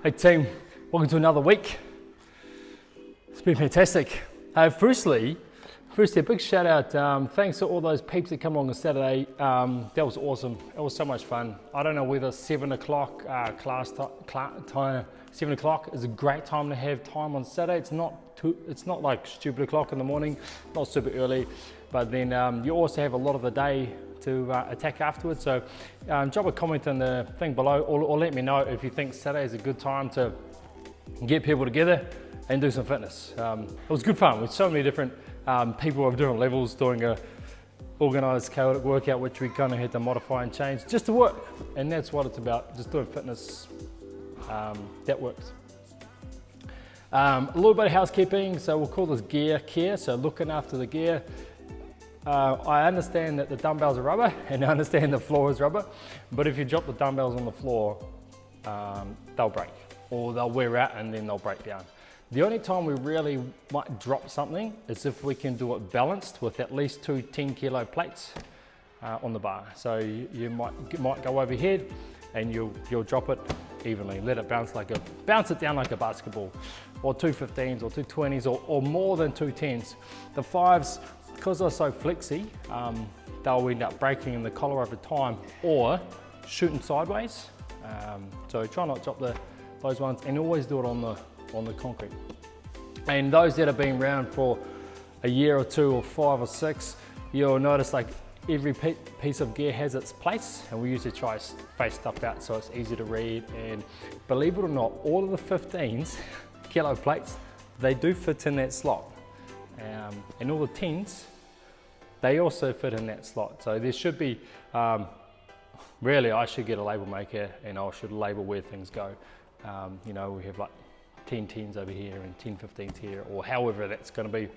Hey team, welcome to another week. It's been fantastic. Firstly, a big shout out, thanks to all those peeps that come along on Saturday. That was awesome, it was so much fun. I don't know whether 7 o'clock time, 7 o'clock is a great time to have time on Saturday. It's not like stupid o'clock in the morning, not super early, but then you also have a lot of the day to attack afterwards. So drop a comment in the thing below or let me know if you think Saturday is a good time to get people together and do some fitness. It was good fun with so many different people of different levels doing a organised chaotic workout, which we kind of had to modify and change just to work. And that's what it's about, just doing fitness that works. A little bit of housekeeping, so we'll call this gear care, so looking after the gear. I understand that the dumbbells are rubber and I understand the floor is rubber, but if you drop the dumbbells on the floor, they'll break or they'll wear out and then they'll break down. The only time we really might drop something is if we can do it balanced with at least two 10-kilo plates on the bar. So you might go overhead and you'll drop it evenly, let it bounce it down like a basketball, or two 15s or two 20s or more than two 10s. The 5s, because they're so flexy, they'll end up breaking in the collar over time or shooting sideways. So try not to drop those ones and always do it on the concrete. And those that have been around for a year or two or 5 or 6, you'll notice like every piece of gear has its place, and we usually try to face stuff out so it's easy to read. And believe it or not, all of the 15s kilo plates, they do fit in that slot. And all the 10s, they also fit in that slot. So there should be, really I should get a label maker and I should label where things go. You know, we have like 10 10s over here and 10 15s here, or however that's gonna be.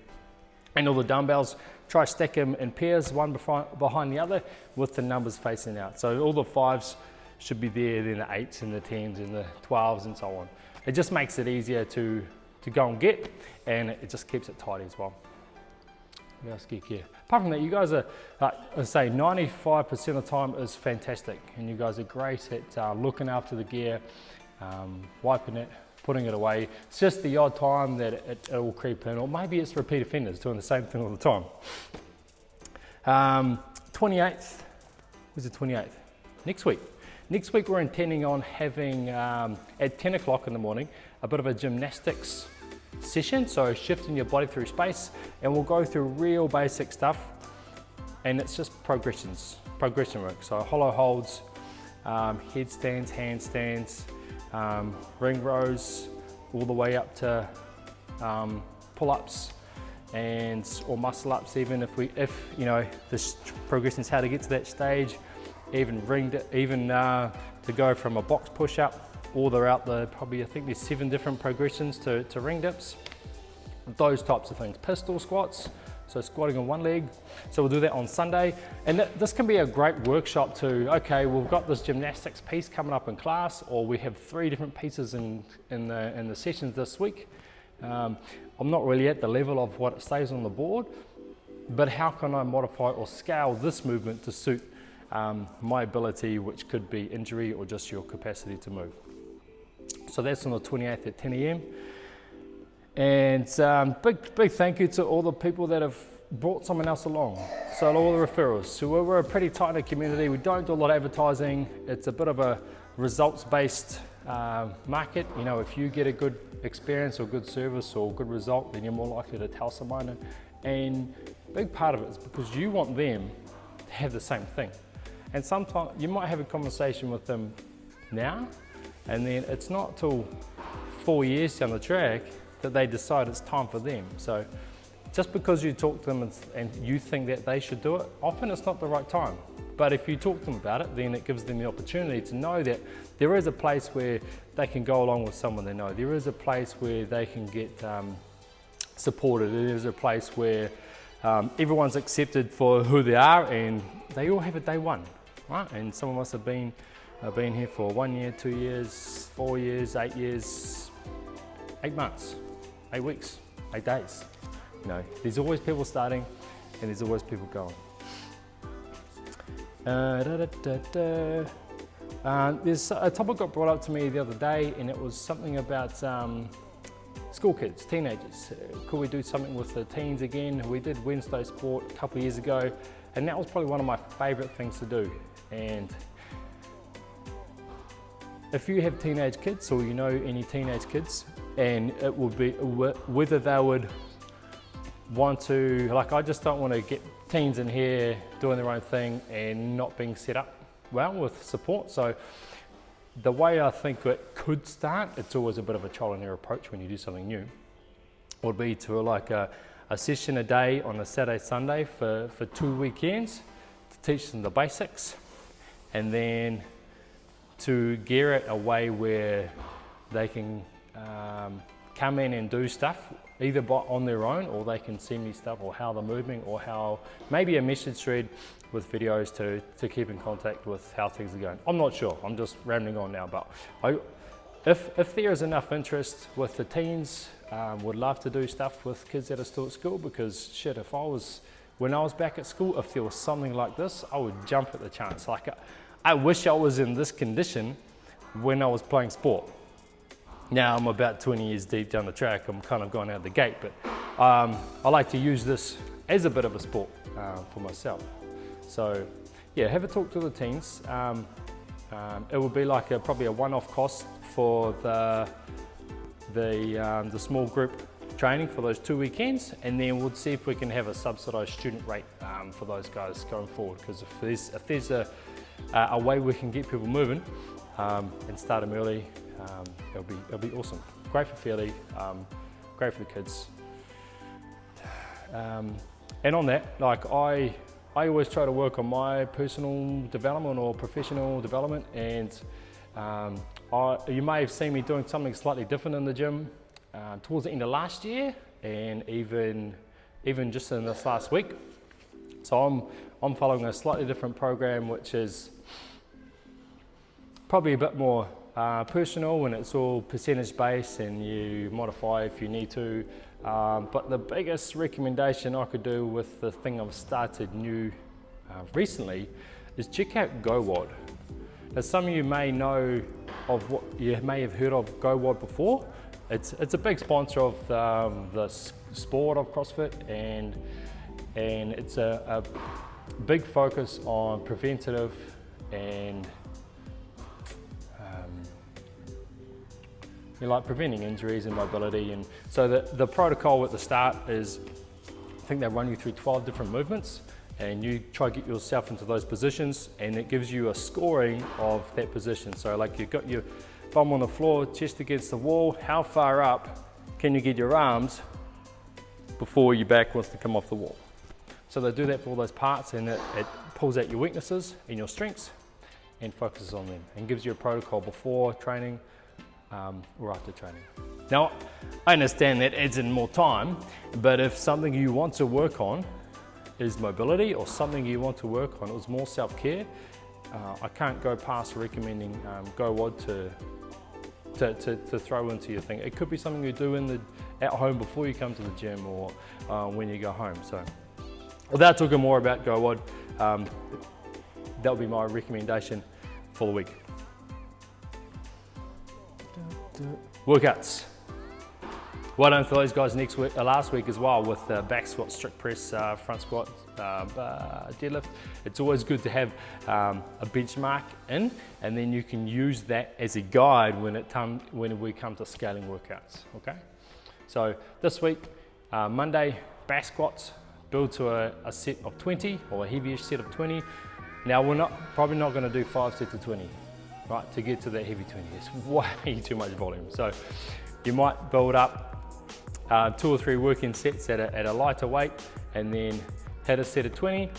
And all the dumbbells, try stack them in pairs, one behind the other with the numbers facing out. So all the 5s should be there, then the 8s and the 10s and the 12s and so on. It just makes it easier to go and get, and it just keeps it tidy as well. Apart from that, you guys are, I say 95% of the time is fantastic, and you guys are great at looking after the gear, wiping it, putting it away. It's just the odd time that it will creep in, or maybe it's repeat offenders doing the same thing all the time. 28th, when's the 28th? Next week. Next week we're intending on having, at 10 o'clock in the morning, a bit of a gymnastics session, so shifting your body through space, and we'll go through real basic stuff, and it's just progression work. So hollow holds, headstands, handstands, ring rows, all the way up to pull-ups or muscle ups, even if you know this progression is how to get to that stage, even to go from a box push-up all throughout probably I think there's 7 different progressions to ring dips, those types of things. Pistol squats, so squatting on one leg. So we'll do that on Sunday, and this can be a great workshop to, okay, we've got this gymnastics piece coming up in class, or we have 3 different pieces in the sessions this week. I'm not really at the level of what it stays on the board, but how can I modify or scale this movement to suit my ability, which could be injury or just your capacity to move. So that's on the 28th at 10 a.m. And big thank you to all the people that have brought someone else along. So all the referrals. So we're a pretty tight-knit community. We don't do a lot of advertising. It's a bit of a results-based market. You know, if you get a good experience or good service or good result, then you're more likely to tell someone. And a big part of it is because you want them to have the same thing. And sometimes you might have a conversation with them now, and then it's not till 4 years down the track that they decide it's time for them. So just because you talk to them and you think that they should do it, often it's not the right time. But if you talk to them about it, then it gives them the opportunity to know that there is a place where they can go along with someone they know. There is a place where they can get supported. There is a place where everyone's accepted for who they are, and they all have a day one, right? And some of us have been here for 1 year, 2 years, 4 years, 8 years, 8 months, 8 weeks, 8 days. You know, there's always people starting and there's always people going. There's a topic got brought up to me the other day, and it was something about school kids, teenagers. Could we do something with the teens again? We did Wednesday Sport a couple of years ago, and that was probably one of my favourite things to do. And if you have teenage kids, or you know any teenage kids, and it would be whether they would want to, like, I just don't want to get teens in here doing their own thing and not being set up well with support. So the way I think it could start, it's always a bit of a trial and error approach when you do something new, would be to like a session a day on a Saturday, Sunday for 2 weekends to teach them the basics, and then to gear it a way where they can come in and do stuff either on their own, or they can send me stuff, or how they're moving, or how maybe a message thread with videos to keep in contact with how things are going. I'm not sure, I'm just rambling on now, but if there is enough interest with the teens, would love to do stuff with kids that are still at school, because shit, when I was back at school, if there was something like this, I would jump at the chance. Like, I wish I was in this condition when I was playing sport. Now I'm about 20 years deep down the track, I'm kind of going out the gate, but I like to use this as a bit of a sport for myself. So yeah, have a talk to the teens. It would be like probably a one-off cost for the small group training for those 2 weekends, and then we'll see if we can have a subsidised student rate for those guys going forward, because if there's a way we can get people moving and start them early, it'll be awesome. Great for Fairleigh, great for the kids. And on that, like I always try to work on my personal development or professional development, and you may have seen me doing something slightly different in the gym towards the end of last year, and even just in this last week. So I'm following a slightly different program, which is probably a bit more personal, and it's all percentage based, and you modify if you need to. But the biggest recommendation I could do with the thing I've started new recently is check out GoWOD. Now, some of you may know of what you may have heard of GoWOD before. It's a big sponsor of the sport of CrossFit, and it's a big focus on preventative and like preventing injuries and mobility. And so the protocol at the start is, I think they run you through 12 different movements, and you try to get yourself into those positions, and it gives you a scoring of that position. So like, you've got your bum on the floor, chest against the wall, how far up can you get your arms before your back wants to come off the wall? So they do that for all those parts, and it pulls out your weaknesses and your strengths and focuses on them, and gives you a protocol before training or after training. Now, I understand that adds in more time, but if something you want to work on is mobility, or something you want to work on is more self-care, I can't go past recommending GoWOD to throw into your thing. It could be something you do at home before you come to the gym, or when you go home. So without talking more about GoWOD, that would be my recommendation for the week. Workouts. Well done for those guys last week as well, with back squat, strict press, front squat, deadlift. It's always good to have a benchmark in, and then you can use that as a guide when we come to scaling workouts. Okay. So this week, Monday, back squats, build to a set of 20, or a heavyish set of 20. Now we're probably not going to do 5 sets of 20. Right, to get to that heavy 20, it's way too much volume. So you might build up 2 or 3 working sets at a lighter weight, and then hit a set of 20,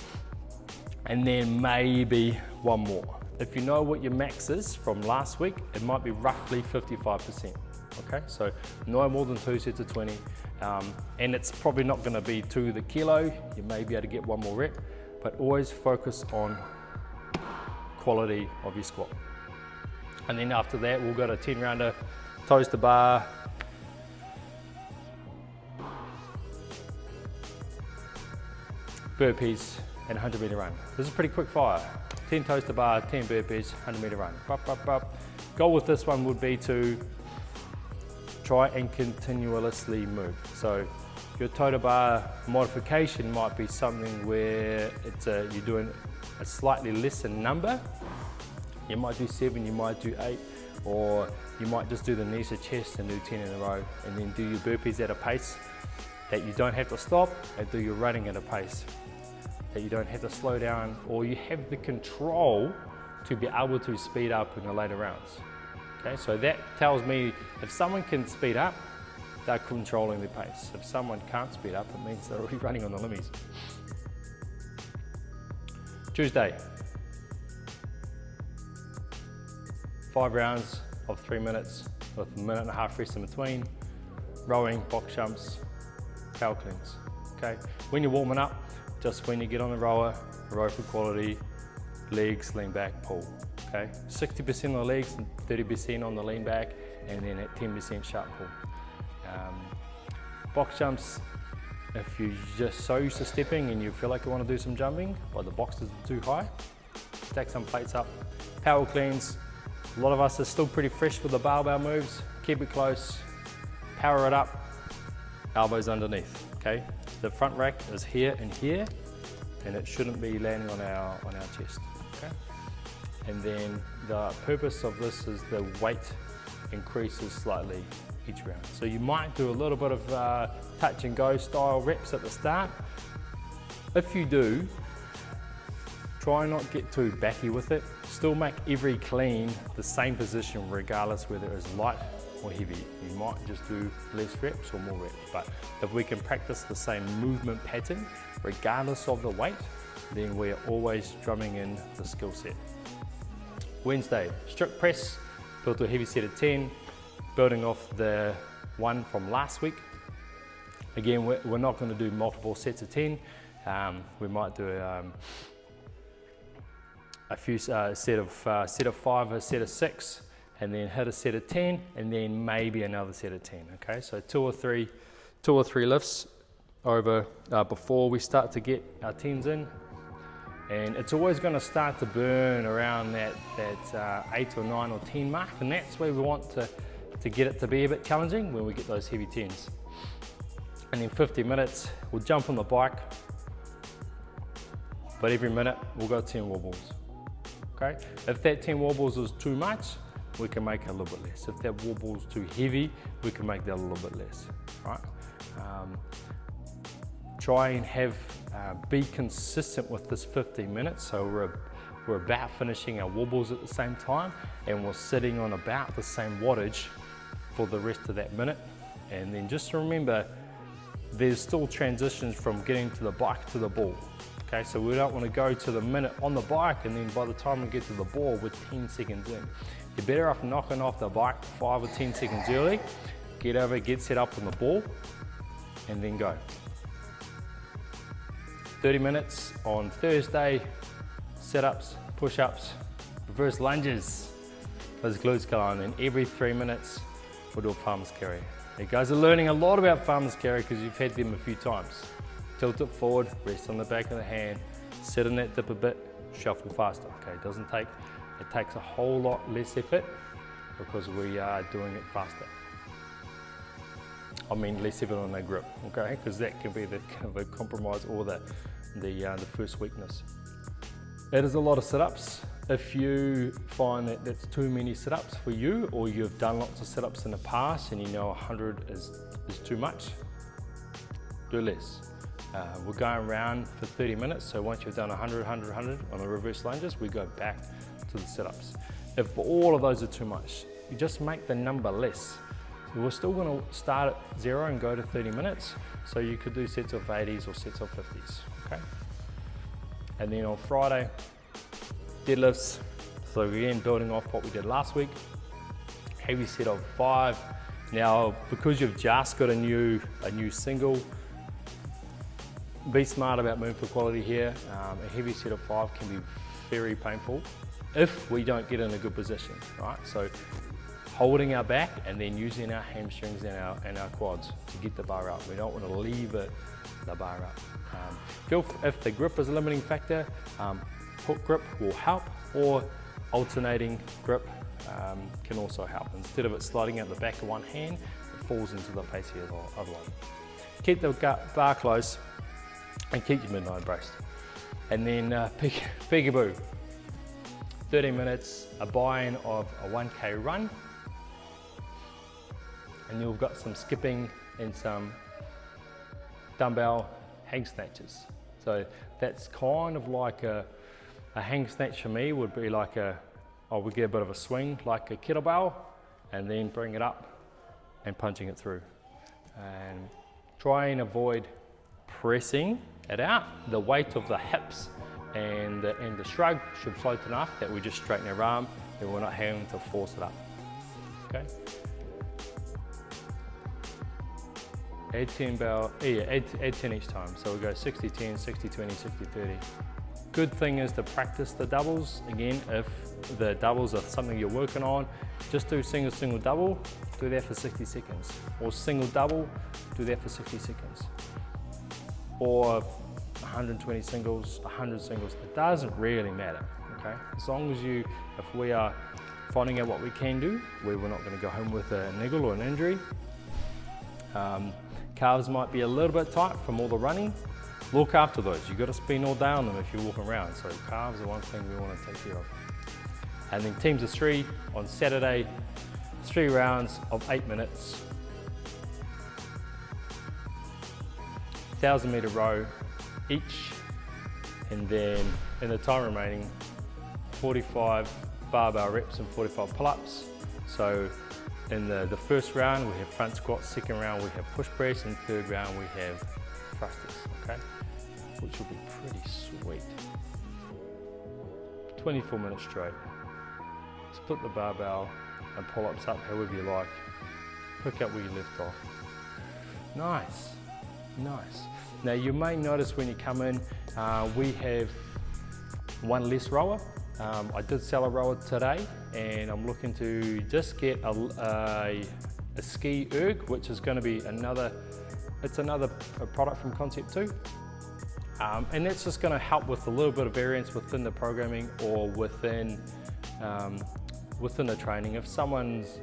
and then maybe one more. If you know what your max is from last week, it might be roughly 55%. Okay, so no more than 2 sets of 20, and it's probably not going to be to the kilo. You may be able to get one more rep, but always focus on quality of your squat. And then after that, we'll go to 10 rounder, toes to bar, burpees, and 100 meter run. This is pretty quick fire. 10 toes to bar, 10 burpees, 100 meter run. Goal with this one would be to try and continuously move. So your toe to bar modification might be something where you're doing a slightly lesser number. You might do 7, you might do 8, or you might just do the knees to chest and do 10 in a row, and then do your burpees at a pace that you don't have to stop, and do your running at a pace that you don't have to slow down, or you have the control to be able to speed up in the later rounds. Okay, so that tells me if someone can speed up, they're controlling the pace. If someone can't speed up, it means they're already running on the limits. Tuesday, 5 rounds of 3 minutes with a minute and a half rest in between, rowing, box jumps, power cleans. Okay, when you're warming up, just when you get on the rower, row for quality, legs, lean back, pull. Okay, 60% on the legs and 30% on the lean back, and then at 10% sharp pull. Box jumps, if you're just so used to stepping and you feel like you want to do some jumping, but the boxes are too high, stack some plates up. Power cleans, a lot of us are still pretty fresh with the barbell moves. Keep it close, power it up, elbows underneath, okay? The front rack is here and here, and it shouldn't be landing on our chest, okay? And then the purpose of this is the weight increases slightly each round. So you might do a little bit of touch and go style reps at the start. If you do, try not get too backy with it. Still make every clean the same position regardless whether it's light or heavy. You might just do less reps or more reps, but if we can practice the same movement pattern regardless of the weight, then we're always drumming in the skill set. Wednesday, strict press, built to a heavy set of 10, building off the one from last week. Again, we're not going to do multiple sets of 10. We might do a few set of 5, a set of 6, and then hit a set of 10, and then maybe another set of 10. Okay, so two or three lifts over before we start to get our 10s in. And it's always going to start to burn around that 8 or 9 or 10 mark, and that's where we want to get it to be a bit challenging when we get those heavy 10s. And then 50 minutes, we'll jump on the bike, but every minute we'll go 10 wobbles. Okay? If that 10 wobbles is too much, we can make it a little bit less. If that wobble is too heavy, we can make that a little bit less. Right? Try and be consistent with this 15 minutes. So we're about finishing our wobbles at the same time, and we're sitting on about the same wattage for the rest of that minute. And then just remember, there's still transitions from getting to the bike to the ball. Okay, so we don't want to go to the minute on the bike, and then by the time we get to the ball, we're 10 seconds in. You're better off knocking off the bike 5 or 10 seconds early, get over, get set up on the ball, and then go. 30 minutes on Thursday, sit-ups, push-ups, reverse lunges, those glutes go on, and every 3 minutes we'll do a farmer's carry. You guys are learning a lot about farmer's carry because you've had them a few times. Tilt it forward, rest on the back of the hand, sit in that dip a bit, shuffle faster. Okay, it takes a whole lot less effort because we are doing it faster. I mean less effort on the grip, okay? Because that can be the kind of a compromise or the first weakness. It is a lot of sit-ups. If you find that that's too many sit-ups for you, or you've done lots of sit-ups in the past and you know 100 is too much, do less. We're going around for 30 minutes, so once you've done 100, 100, 100 on the reverse lunges, we go back to the sit-ups. If all of those are too much, you just make the number less. So we're still going to start at 0 and go to 30 minutes, so you could do sets of 80s or sets of 50s, okay? And then on Friday, deadlifts. So again, building off what we did last week, heavy set of 5. Now, because you've just got a new single, be smart about moving for quality here. A heavy set of 5 can be very painful if we don't get in a good position, right? So holding our back and then using our hamstrings and our quads to get the bar up. We don't want to leave the bar up. If the grip is a limiting factor, hook grip will help, or alternating grip can also help. Instead of it sliding out the back of one hand, it falls into the face of the other one. Keep the bar close and keep your midnight braced. And then peekaboo. 30 minutes, a buy-in of a 1K run, and you've got some skipping and some dumbbell hang snatches. So that's kind of like a hang snatch for me would be like I would get a bit of a swing like a kettlebell and then bring it up and punching it through. And try and avoid pressing it out. The weight of the hips and the shrug should float enough that we just straighten our arm and we're not having to force it up. Okay? Add 10 add 10 each time. So we go 60-10, 60-20, 60-30. Good thing is to practice the doubles. Again, if the doubles are something you're working on, just do single, single, double, do that for 60 seconds. Or single, double, do that for 60 seconds. Or 120 singles, 100 singles, it doesn't really matter, okay? As long as if we are finding out what we can do, we're not gonna go home with a niggle or an injury. Calves might be a little bit tight from all the running. Look after those. You've got to spend all day on them if you're walking around. So calves are one thing we want to take care of. And then teams of 3 on Saturday, 3 rounds of 8 minutes. 1,000-meter row each, and then in the time remaining, 45 barbell reps and 45 pull-ups. So in the first round we have front squats, second round we have push press, and third round we have thrusters, okay? Which will be pretty sweet. 24 minutes straight. Split the barbell and pull-ups up however you like. Pick up where you left off. Nice, nice. Now you may notice when you come in, we have one less rower. I did sell a rower today, and I'm looking to just get a ski erg, which is going to be another product from Concept 2. And that's just going to help with a little bit of variance within the programming or within the training. If someone's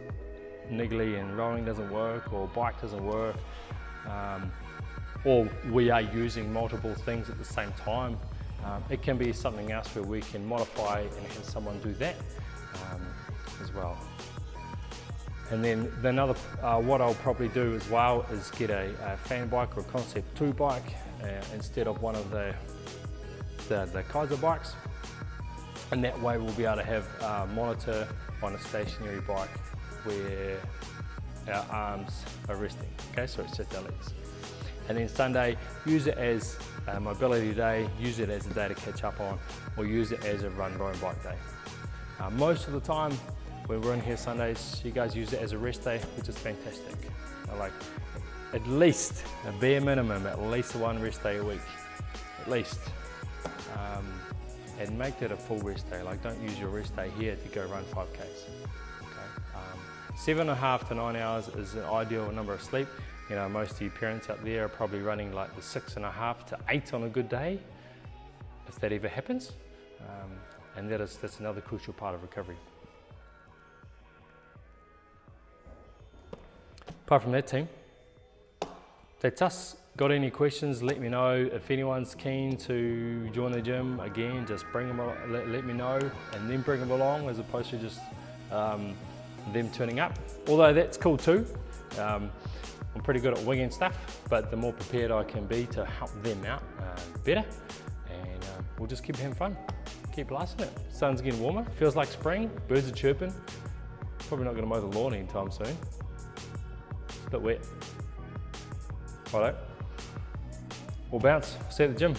niggly and rowing doesn't work or bike doesn't work, or we are using multiple things at the same time, it can be something else where we can modify and have someone do that as well. And then what I'll probably do as well is get a fan bike or a Concept 2 bike instead of one of the Kaiser bikes. And that way we'll be able to have a monitor on a stationary bike where our arms are resting. Okay, so it's just our legs. And then Sunday, use it as a mobility day, use it as a day to catch up on, or use it as a run bike day. Most of the time when we're in here Sundays, you guys use it as a rest day, which is fantastic. Like at least, a bare minimum, at least one rest day a week, at least. And make that a full rest day. Like don't use your rest day here to go run 5Ks. Okay? 7.5 to 9 hours is an ideal number of sleep. You know, most of you parents out there are probably running like the 6.5 to 8 on a good day, if that ever happens. And that's another crucial part of recovery. Apart from that, team, that's us. Got any questions, let me know. If anyone's keen to join the gym, again, just bring them, let me know, and then bring them along as opposed to just them turning up. Although that's cool too. I'm pretty good at winging stuff, but the more prepared I can be to help them out, better. And we'll just keep having fun, keep blasting it. Sun's getting warmer, feels like spring, birds are chirping. Probably not gonna mow the lawn anytime soon. It's a bit wet. Righto. We'll bounce, see you at the gym.